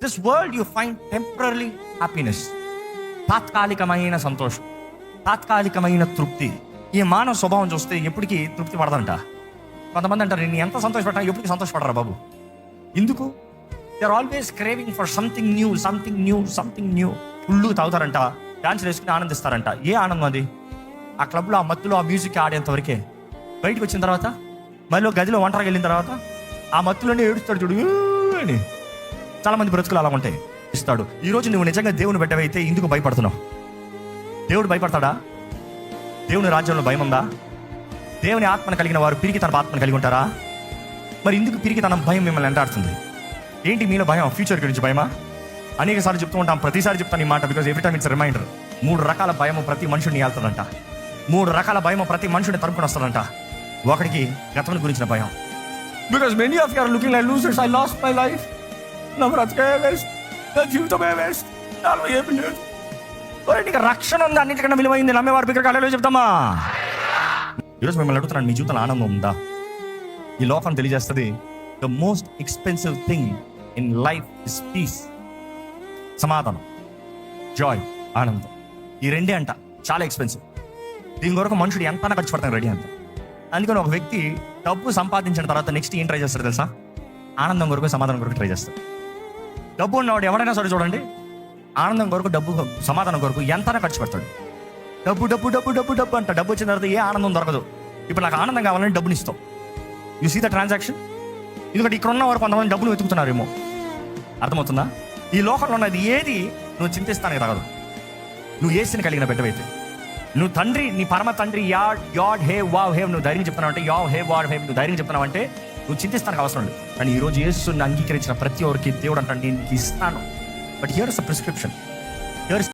This world you find temporary happiness, తాత్కాలికమైన సంతోషం, తాత్కాలికమైన తృప్తి. ఈ మానవ స్వభావం చూస్తే ఎప్పటికీ తృప్తి పడదంట. కొంతమంది అంటారు, నేను ఎంత సంతోషపడ్డా ఎప్పటికీ సంతోషపడరా బాబు. ఎందుకు? They are always craving for something new, something new, something new. Full తాగుతారంట, డాన్సులు వేసుకుని ఆనందిస్తారంట. ఏ ఆనందం అది? ఆ క్లబ్లో, ఆ మత్తులో, ఆ మ్యూజిక్ ఆడేంత వరకే. బయటకు వచ్చిన తర్వాత మళ్ళీ గదిలో ఒంటరికి వెళ్ళిన తర్వాత ఆ మత్తులోనే ఏడుస్తాడు చూడు అని. చాలా మంది బ్రతుకులు అలా ఉంటాయి. ఇస్తాడు. ఈరోజు నువ్వు నిజంగా దేవుని బిడ్డవైతే ఎందుకు భయపడుతున్నావు? దేవుడు భయపడతాడా? దేవుని రాజ్యంలో భయం ఉందా? దేవుని ఆత్మను కలిగిన వారు పిరికి తన ఆత్మను కలిగి ఉంటారా? మరి ఎందుకు పిరికి తన భయం మిమ్మల్ని ఎంటాడుతుంది? ఏంటి మీలో భయం? ఫ్యూచర్ గురించి భయమా? అనేక సార్లు చెప్తూ ఉంటాం, ప్రతిసారి చెప్తాను ఈ మాట, because every time it's reminder. 3 రకాల భయం ప్రతి మనుషుడిని వెళ్తుందంట. 3 రకాల భయం ప్రతి మనుషుడిని తరుపుకొని వస్తుందంట. ఒకటికి గతం గురించిన భయం. Because many of you are looking like losers. I lost my life. నా బ్రతుకే వేస్ట్, నా జీవితమే వేస్ట్, నాలో ఏమి లేదు. నీకు రక్షణ ఉంది, అన్నిటికన్నా విలువైంది. నమ్మేవారు బిగ్గరగా హల్లెలూయా చెప్తామా? ఈరోజు మిమ్మల్ని అడుగుతున్నాను, మీ జీవితంలో ఆనందం ఉందా? ఈ లోకం తెలియజేస్తుంది, the most expensive thing in life is piece. సమాధానం, జాయ్, ఆనందం. ఈ రెండే అంట చాలా ఎక్స్పెన్సివ్. దీని కొరకు మనుషుడు ఎంతైనా ఖర్చు పెడతాను రెడీ అంత. అందుకని ఒక వ్యక్తి డబ్బు సంపాదించిన తర్వాత నెక్స్ట్ ఏం ట్రై చేస్తాడు తెలుసా? ఆనందం కొరకు, సమాధానం కొరకు ట్రై చేస్తాడు. డబ్బు ఉన్నవాడు ఎవరైనా సరే చూడండి, ఆనందం కొరకు, డబ్బు, సమాధానం కొరకు ఎంతైనా ఖర్చు పెడతాడు. డబ్బు డబ్బు డబ్బు డబ్బు డబ్బు అంట. డబ్బు వచ్చిన తర్వాత ఏ ఆనందం దొరకదు. ఇప్పుడు నాకు ఆనందం కావాలని డబ్బుని ఇస్తావు. You see the transaction. ఎందుకంటే ఇక్కడ ఉన్న వారు కొంతమంది డబ్బులు వెతుకుతున్నారేమో. అర్థమవుతుందా? ఈ లోకంలో ఉన్నది ఏది నువ్వు చింతిస్తానికి రాదు. నువ్వు యేసుని కలిగిన బిడ్డవైతే, నువ్వు తండ్రి, నీ పరమ తండ్రి యాడ్ హే వావ్ హేవ్ నువ్వు ధైర్యం చెప్తున్నావు అంటే, యావ్ హే వాడ్ హేవ్ నువ్వు ధైర్యం చెప్తున్నావు అంటే నువ్వు చింతిస్తానికి అవసరం లేదు. కానీ ఈరోజు యేసుని అంగీకరించిన ప్రతి ఒక్కరికి దేవుడు అంటాడు, నేను నీకు ఇస్తాను. But here is the prescription. Here